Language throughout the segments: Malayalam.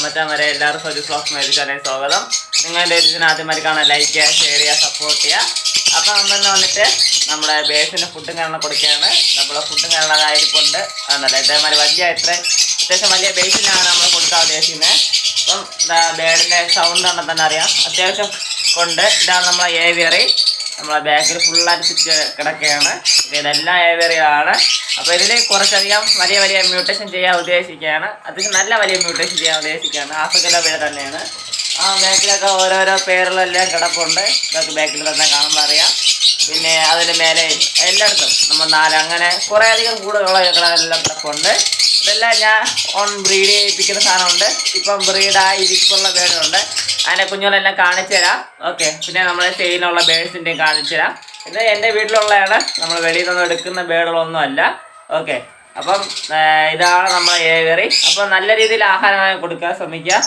മച്ചാൻ വരെ എല്ലാവർക്കും സജീസ് വ്ളോഗ്സ് മേടിച്ചാലേ സ്വാഗതം. നിങ്ങളുടെ ഇതിന് ആദ്യമായി കാണാൻ ലൈക്ക് ചെയ്യുക, ഷെയർ ചെയ്യുക, സപ്പോർട്ട് ചെയ്യുക. അപ്പോൾ നമ്മൾ വന്നിട്ട് നമ്മുടെ ബേസിന് ഫുഡും കാരണം കൊടുക്കുകയാണ്. നമ്മൾ ഫുഡും കാരണം ആയിരിക്കൊണ്ട് ആണല്ലോ ഇതേമാതിരി അത്യാവശ്യം വലിയ ബേസിനാണ് നമ്മൾ കൊടുക്കാൻ ഉദ്ദേശിക്കുന്നത്. അപ്പം ബേഡിൻ്റെ സൗണ്ട് കണ്ടാൽ തന്നെ അറിയാം, അത്യാവശ്യം കൊണ്ട്. ഇതാണ് നമ്മളെ ഏവിയറി. നമ്മളെ ബാക്കിൽ ഫുള്ളായിട്ട് കിടക്കുകയാണ്. ഇതെല്ലാം ഏവിയറിയാണ്. അപ്പോൾ ഇതിൽ കുറച്ചധികം വലിയ മ്യൂട്ടേഷൻ ചെയ്യാൻ ഉദ്ദേശിക്കുകയാണ്. അത്യാവശ്യം നല്ല വലിയ മ്യൂട്ടേഷൻ ചെയ്യാൻ ഉദ്ദേശിക്കുകയാണ്. ആഫ്രിക്കയിലെ പേര് തന്നെയാണ്. ആ ബാക്കിലൊക്കെ ഓരോരോ പേരുകളെല്ലാം കിടപ്പുണ്ട്. ഇതൊക്കെ ബാക്കിൽ തന്നെ കാണുമ്പോൾ അറിയാം. പിന്നെ അതിന് മേലെ എല്ലായിടത്തും നമ്മൾ അങ്ങനെ കുറേ അധികം കൂടുതലുള്ള എല്ലാം കിടപ്പുണ്ട്. ഇതെല്ലാം ഞാൻ ബ്രീഡ് ചെയ്യിപ്പിക്കുന്ന സാധനമുണ്ട്. ഇപ്പം ബ്രീഡായി ഇരിപ്പുള്ള ബേഡുണ്ട്. അതിൻ്റെ കുഞ്ഞുങ്ങളെല്ലാം കാണിച്ചു തരാം. ഓക്കെ, പിന്നെ നമ്മൾ സെയിലുള്ള ബേഡ്സിൻ്റെയും കാണിച്ചു തരാം. ഇത് എൻ്റെ വീട്ടിലുള്ളതാണ്, നമ്മൾ വെളിയിൽ നിന്ന് എടുക്കുന്ന ബേഡുകളൊന്നും അല്ല. ഓക്കെ, അപ്പം ഇതാണ് നമ്മളെ ഏവിയറി. അപ്പം നല്ല രീതിയിൽ ആഹാരം കൊടുക്കാൻ ശ്രമിക്കുക.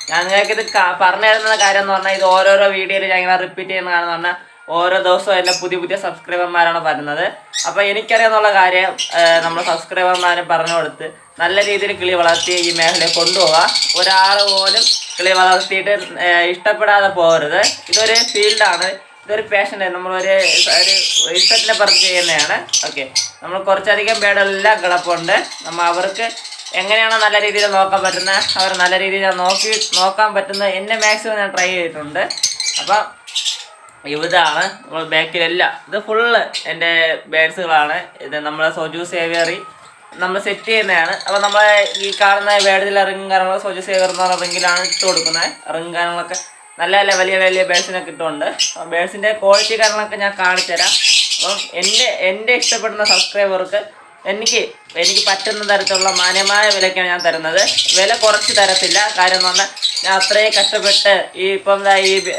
ഞാൻ നിങ്ങൾക്കിത് പറഞ്ഞു തരുന്ന കാര്യം എന്ന് പറഞ്ഞാൽ, ഇത് ഓരോരോ വീഡിയോയിൽ ഞാൻ ഇങ്ങനെ റിപ്പീറ്റ് ചെയ്യുന്നതാണെന്ന് പറഞ്ഞാൽ ഓരോ ദിവസവും എൻ്റെ പുതിയ സബ്സ്ക്രൈബർമാരാണ് വരുന്നത്. അപ്പോൾ എനിക്കറിയാമെന്നുള്ള കാര്യം നമ്മൾ സബ്സ്ക്രൈബർമാരെ പറഞ്ഞു കൊടുത്ത് നല്ല രീതിയിൽ കിളി വളർത്തി ഈ മേഖലയിൽ കൊണ്ടുപോവുക. ഒരാൾ പോലും കിളി വളർത്തിയിട്ട് ഇഷ്ടപ്പെടാതെ പോകരുത്. ഇതൊരു ഫീൽഡാണ്, ഇതൊരു പാഷനാണ്. നമ്മളൊരു ഇഷ്ടത്തിനെ പറഞ്ഞ് ചെയ്യുന്നതാണ്. ഓക്കെ, നമ്മൾ കുറച്ചധികം ബേഡെല്ലാം കിടപ്പുണ്ട്. അവർക്ക് എങ്ങനെയാണോ നല്ല രീതിയിൽ നോക്കാൻ പറ്റുന്നത്, അവർ നല്ല രീതിയിൽ നോക്കാൻ പറ്റുന്നത് എന്നെ മാക്സിമം ഞാൻ ട്രൈ ചെയ്തിട്ടുണ്ട്. അപ്പം ഇതാണ് നമ്മൾ ബാക്കിലെല്ലാം. ഇത് ഫുള്ള് എൻ്റെ ബേഡ്സുകളാണ്. ഇത് നമ്മളെ സോജൂസ് ഏവിയറി നമ്മൾ സെറ്റ് ചെയ്യുന്നതാണ്. അപ്പോൾ നമ്മൾ ഈ കാണുന്ന ബേഡിലെ റിംഗ് കാര്യങ്ങൾ സോജൂസ് ഏവിയർ എന്ന് പറഞ്ഞ റിംഗിലാണ് ഇട്ട് കൊടുക്കുന്നത്. റിംഗ് കാര്യങ്ങളൊക്കെ നല്ല വലിയ ബേഡ്സിനൊക്കെ ഇട്ടുകൊണ്ട് ബേഡ്സിൻ്റെ ക്വാളിറ്റി കാര്യങ്ങളൊക്കെ ഞാൻ കാണിച്ചു തരാം. അപ്പം എൻ്റെ ഇഷ്ടപ്പെടുന്ന സബ്സ്ക്രൈബർക്ക് എനിക്ക് പറ്റുന്ന തരത്തിലുള്ള മാന്യമായ വിലയ്ക്കാണ് ഞാൻ തരുന്നത്. വില കുറച്ച് തരത്തില്ല. കാര്യം എന്ന് പറഞ്ഞാൽ ഞാൻ അത്രയും കഷ്ടപ്പെട്ട്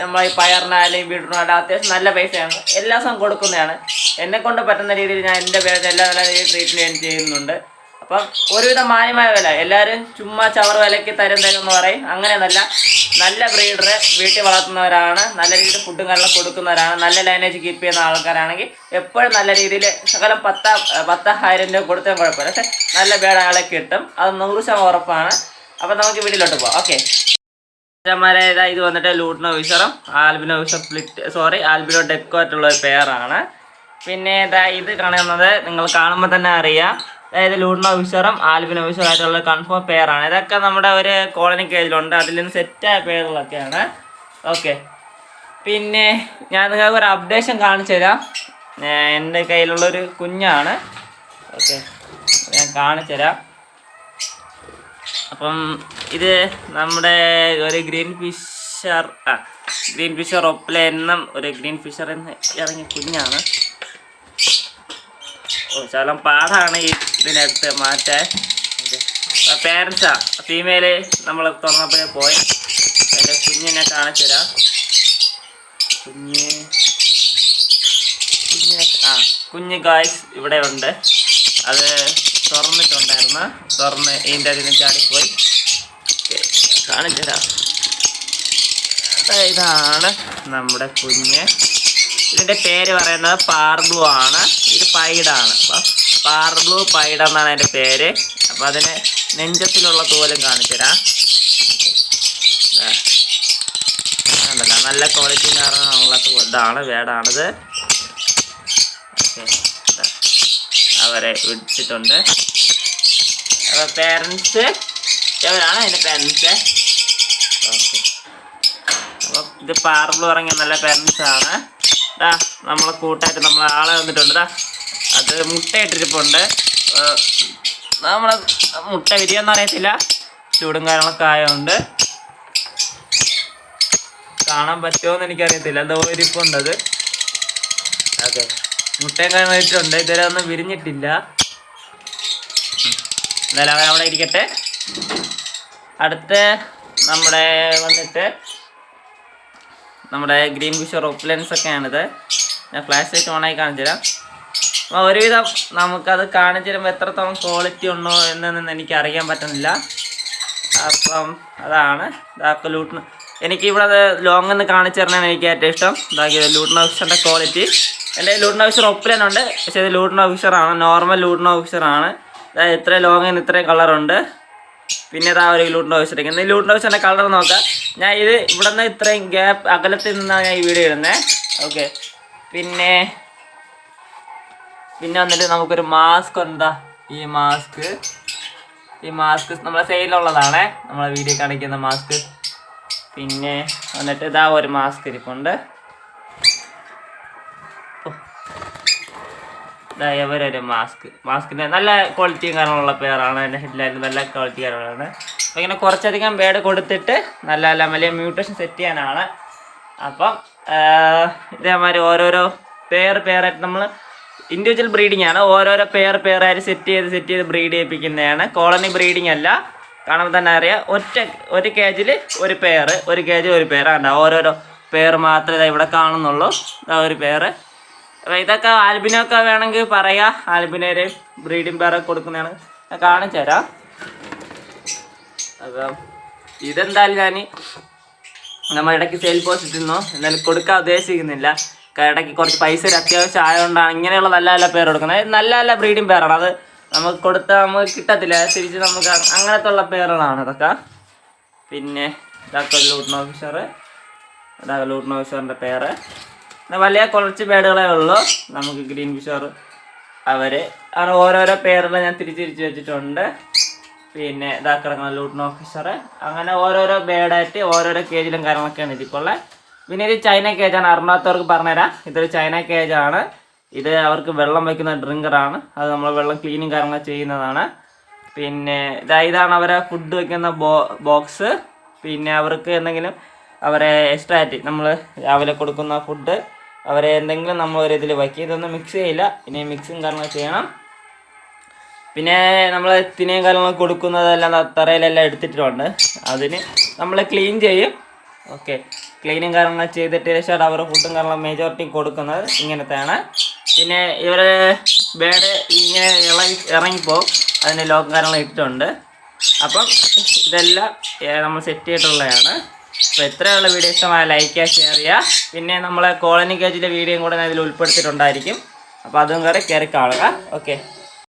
നമ്മൾ ഈ പയറിനായാലും ബീട്രൂട്ടിനായാലും അത്യാവശ്യം നല്ല പൈസയാണ് എല്ലാ ദിവസവും കൊടുക്കുന്നതാണ്. എന്നെക്കൊണ്ട് പറ്റുന്ന രീതിയിൽ ഞാൻ എൻ്റെ പേര് എല്ലാ രീതിയിൽ ട്രീറ്റ്മെൻറ്റ് ചെയ്യുന്നുണ്ട്. അപ്പം ഒരുവിധം മാന്യമായ വില. എല്ലാവരും ചുമ്മാ ചവർ വിലയ്ക്ക് തരുന്നതെന്ന് പറയും. അങ്ങനെയൊന്നല്ല. നല്ല ബ്രീഡർ വീട്ടിൽ വളർത്തുന്നവരാണ്, നല്ല രീതിയിൽ ഫുഡും കാര്യങ്ങളും കൊടുക്കുന്നവരാണ്, നല്ല ലൈനേജ് കീപ്പ് ചെയ്യുന്ന ആൾക്കാരാണെങ്കിൽ എപ്പോഴും നല്ല രീതിയിൽ ശകലം 10,000 രൂപ കൊടുത്താൽ കുഴപ്പമില്ല. പക്ഷേ നല്ല ബേഡ് ആളെ കിട്ടും, അത് 100% ഉറപ്പാണ്. അപ്പം നമുക്ക് വീട്ടിലോട്ട് പോകാം. ഓക്കെ, ഇത് വന്നിട്ട് ലൂട്ടിനോ വിഷറും ആൽബിനോ വിഷർ ആൽബിനോ ഡെക്കോ ആയിട്ടുള്ള ഒരു പെയറാണ്. പിന്നെ ഇത് കാണുന്നത് നിങ്ങൾ കാണുമ്പോൾ തന്നെ അറിയാം. അതായത് ലൂട്ടിനോ വിഷറും ആൽബിനോ വിഷറും ആയിട്ടുള്ള കൺഫേം പെയറാണ്. ഇതൊക്കെ നമ്മുടെ ഒരു കോളനി കേജിലുണ്ട്. അതിൽ നിന്ന് സെറ്റായ പെയറുകളൊക്കെയാണ്. ഓക്കെ, പിന്നെ ഞാൻ നിങ്ങൾക്ക് ഒരു അപ്ഡേഷൻ കാണിച്ചു തരാം. എൻ്റെ കയ്യിലുള്ളൊരു കുഞ്ഞാണ്. ഓക്കെ, ഞാൻ കാണിച്ചു തരാം. അപ്പം ഇത് നമ്മുടെ ഒരു ഗ്രീൻ ഫിഷർ ഒപ്ല എന്നും ഒരു ഗ്രീൻ ഫിഷർ എന്ന് ഇറങ്ങിയ കുഞ്ഞാണ്. ശകലം പാടാണ് ഇതിനടുത്ത് മാറ്റാൻ. പേരൻസാ ഫീമെയില് നമ്മൾ തുറന്നപ്പോഴേ പോയി. എൻ്റെ കുഞ്ഞിനെ കാണിച്ചു തരാം. കുഞ്ഞ് ഗായ്സ് ഇവിടെ ഉണ്ട്. അത് തുറന്നിട്ടുണ്ടായിരുന്നു. ഇതിൻ്റെ അതിന് ചാടിപ്പോയി. കാണിച്ചു തരാം. ഇതാണ് നമ്മുടെ കുഞ്ഞ്. ഇതിൻ്റെ പേര് പറയുന്നത് പാർബ്ലൂ ആണ്. ഇത് പൈഡാണ്. അപ്പം പാർബ്ലൂ പൈഡ എന്നാണ് അതിൻ്റെ പേര്. അപ്പം അതിന് നെഞ്ചത്തിലുള്ള തോലും കാണിച്ചു തരാം. ഉണ്ടല്ലോ, നല്ല ക്വാളിറ്റി കാരണമുള്ള ഇതാണ് വേടാണിത്. ഓക്കെ, അവരെ വിളിച്ചിട്ടുണ്ട്. അപ്പോൾ പേരൻസ് ഇവരാണ് അതിൻ്റെ പേരൻസ്. ഓക്കെ, അപ്പം ഇത് പാർബ്ലൂ ഇറങ്ങിയ നല്ല പേരൻസാണ്. നമ്മളെ കൂട്ടായിട്ട് നമ്മളെ ആളെ വന്നിട്ടുണ്ട്. അത് മുട്ടയിട്ടിരിപ്പുണ്ട്. നമ്മൾ മുട്ട വിരിയെന്ന് അറിയത്തില്ല, ചൂടും കാര്യങ്ങളൊക്കെ ആയതുകൊണ്ട്. കാണാൻ പറ്റുമോയെന്ന് എനിക്കറിയത്തില്ല. എന്തോ ഇരിപ്പുണ്ട് അത്. ഓക്കെ, മുട്ടയും കാര്യം വെച്ചിട്ടുണ്ട്. ഇതുവരെ ഒന്നും വിരിഞ്ഞിട്ടില്ല. എന്തായാലും അവൻ അവിടെ ഇരിക്കട്ടെ. അടുത്ത് വന്നിട്ട് നമ്മുടെ ഗ്രീൻ ഫിഷർ ഒപ്ലൻസ് ഒക്കെയാണിത്. ഞാൻ ഫ്ലാഷ് ലൈറ്റ് ഓണായി കാണിച്ചു തരാം. അപ്പോൾ ഒരുവിധം നമുക്കത് കാണിച്ചു തരുമ്പോൾ എത്രത്തോളം ക്വാളിറ്റി ഉണ്ടോ എന്നൊന്നും എനിക്ക് അറിയാൻ പറ്റുന്നില്ല. അപ്പം അതാണ് ലൂട്ടിന്. എനിക്കിവിടെ ലോങ് എന്ന് കാണിച്ചു തരണമാണ് എനിക്ക് ഏറ്റവും ഇഷ്ടം. ലൂട്ടിനോ ഫിഷറിൻ്റെ ക്വാളിറ്റി. എൻ്റെ ലൂട്ടിനോ ഫിഷർ ഒപ്ലനുണ്ട്, പക്ഷേ ഇത് ലൂട്ടിനോ ഫിഷറാണ്, നോർമൽ ലൂട്ടിനോ ഫിഷറാണ്. അതായത് ഇത്രയും ലോങ്ങിന് ഇത്രയും കളറുണ്ട്. പിന്നെ ഇതാ ഒരു ലൂട്ട് നോയ്സ് ഇരിക്കുന്നത്. ഈ ലൂട്ട് നോയ്സിൻ്റെ കളർ നോക്കാം. ഞാൻ ഇത് ഇവിടെ നിന്ന് ഇത്രയും ഗ്യാപ്പ് അകലത്തിൽ നിന്നാണ് ഞാൻ ഈ വീഡിയോ ഇടുന്നത്. ഓക്കെ, പിന്നെ വന്നിട്ട് നമുക്കൊരു മാസ്ക് എന്താ ഈ മാസ്ക് നമ്മളെ സെയിലുള്ളതാണ്, നമ്മളെ വീഡിയോ കാണിക്കുന്ന മാസ്ക്. പിന്നെ വന്നിട്ട് ഇതാ ഒരു മാസ്ക് ഇരിപ്പുണ്ട്. ഇവരൊരു മാസ്കിൻ്റെ നല്ല ക്വാളിറ്റിയും കാരണമുള്ള പേരാണ്. എൻ്റെ ഹെഡ്ലൈറ്റ് നല്ല ക്വാളിറ്റി കാരണമാണ്. അപ്പോൾ ഇങ്ങനെ കുറച്ചധികം ബേഡ് കൊടുത്തിട്ട് നല്ല വലിയ മ്യൂട്ടേഷൻ സെറ്റ് ചെയ്യാനാണ്. അപ്പം ഇതേമാതിരി ഓരോരോ പേരായിട്ട് നമ്മൾ ഇൻഡിവിജ്വൽ ബ്രീഡിംഗ് ആണ്. ഓരോരോ പേരായിട്ട് സെറ്റ് ചെയ്ത് ബ്രീഡ് ചെയ്യിപ്പിക്കുന്നതാണ്. കോളനി ബ്രീഡിംഗ് അല്ല. കാണുമ്പോൾ തന്നെ അറിയാം, ഒരു കേജിൽ ഒരു കേജിൽ ഒരു പേരാണ്. ഓരോരോ പേര് മാത്രമേ ഇവിടെ കാണുന്നുള്ളൂ. ഒരു പേര്. അപ്പോൾ ഇതൊക്കെ ആൽബിനൊക്കെ വേണമെങ്കിൽ പറയാം. ആൽബിനൊരു ബ്രീഡിംഗ് പേരൊക്കെ കൊടുക്കുന്നതാണ്. ഞാൻ കാണിച്ചു തരാം. അപ്പം ഇതെന്തായാലും ഞാൻ നമ്മൾ ഇടയ്ക്ക് സെയിൽ പോസ്റ്റ് ഇട്ടിരുന്നു. എന്തായാലും കൊടുക്കാൻ ഉദ്ദേശിക്കുന്നില്ല. ഇടയ്ക്ക് കുറച്ച് പൈസ ഒരു അത്യാവശ്യം ആയതുകൊണ്ടാണ് ഇങ്ങനെയുള്ള നല്ല പേര് കൊടുക്കുന്നത്. നല്ല ബ്രീഡിംഗ് പേരാണ്. അത് നമുക്ക് കൊടുത്താൽ നമുക്ക് കിട്ടത്തില്ല. തിരിച്ച് നമുക്ക് അങ്ങനത്തെ ഉള്ള പേരുകളാണ് ഇതൊക്കെ. പിന്നെ ഇതൊക്കെ ലൂട്ട് നോഫിഷറിൻ്റെ പേര്. വലിയ കുറച്ച് ബേഡുകളേ ഉള്ളൂ. നമുക്ക് ഗ്രീൻ ഫിഷർ അങ്ങനെ ഓരോരോ പേരുകൾ ഞാൻ തിരിച്ച് വെച്ചിട്ടുണ്ട്. പിന്നെ കിടക്കുന്ന ലൂട്ട് നോഫിഷർ. അങ്ങനെ ഓരോരോ ബേഡായിട്ട് ഓരോരോ കേജിലും കാര്യങ്ങളൊക്കെയാണ് ഇതിപ്പോൾ. പിന്നെ ഇത് ചൈന കേജാണ്. അറിഞ്ഞാത്തവർക്ക് പറഞ്ഞുതരാം. ഇതൊരു ചൈന കേജാണ്. ഇത് അവർക്ക് വെള്ളം വയ്ക്കുന്ന ഡ്രിങ്കറാണ്. അത് നമ്മൾ വെള്ളം ക്ലീനിങ് കാര്യങ്ങൾ ചെയ്യുന്നതാണ്. പിന്നെ ഇതാണ് അവരെ ഫുഡ് വയ്ക്കുന്ന ബോക്സ്. പിന്നെ അവർക്ക് എന്തെങ്കിലും അവരെ എക്സ്ട്രാ ആയിട്ട് നമ്മൾ രാവിലെ കൊടുക്കുന്ന ഫുഡ് അവരെ എന്തെങ്കിലും നമ്മൾ ഒരു ഇതിൽ വയ്ക്കുക. ഇതൊന്നും മിക്സ് ചെയ്യില്ല. ഇനി മിക്സും കാര്യങ്ങൾ ചെയ്യണം. പിന്നെ നമ്മൾ തിനയും കാര്യങ്ങളൊക്കെ കൊടുക്കുന്നതെല്ലാം തറയിലെല്ലാം എടുത്തിട്ടുണ്ട്. അതിന് നമ്മൾ ക്ലീൻ ചെയ്യും. ഓക്കെ, ക്ലീനും കാര്യങ്ങൾ ചെയ്തിട്ട് ശേഷം അവരുടെ ഫുഡും കാര്യങ്ങളും മെജോറിറ്റി കൊടുക്കുന്നത് ഇങ്ങനത്തെയാണ്. പിന്നെ ഇവരെ ബേഡ് ഇങ്ങനെ ഇറങ്ങിപ്പോൾ അതിൻ്റെ ലോക്കും കാര്യങ്ങളും ഇട്ടിട്ടുണ്ട്. അപ്പം ഇതെല്ലാം നമ്മൾ സെറ്റ് ചെയ്തിട്ടുള്ളതാണ്. അപ്പോൾ ഇത്രയുള്ള വീഡിയോ ഇഷ്ടമായ ലൈക്ക് ചെയ്യുക, ഷെയർ ചെയ്യുക. പിന്നെ നമ്മളെ കോളനി കേജിലെ വീഡിയോയും കൂടെ ഞാൻ ഇതിൽ ഉൾപ്പെടുത്തിയിട്ടുണ്ടായിരിക്കും. അപ്പോൾ അതും കയറി കാണുക. ഓക്കെ.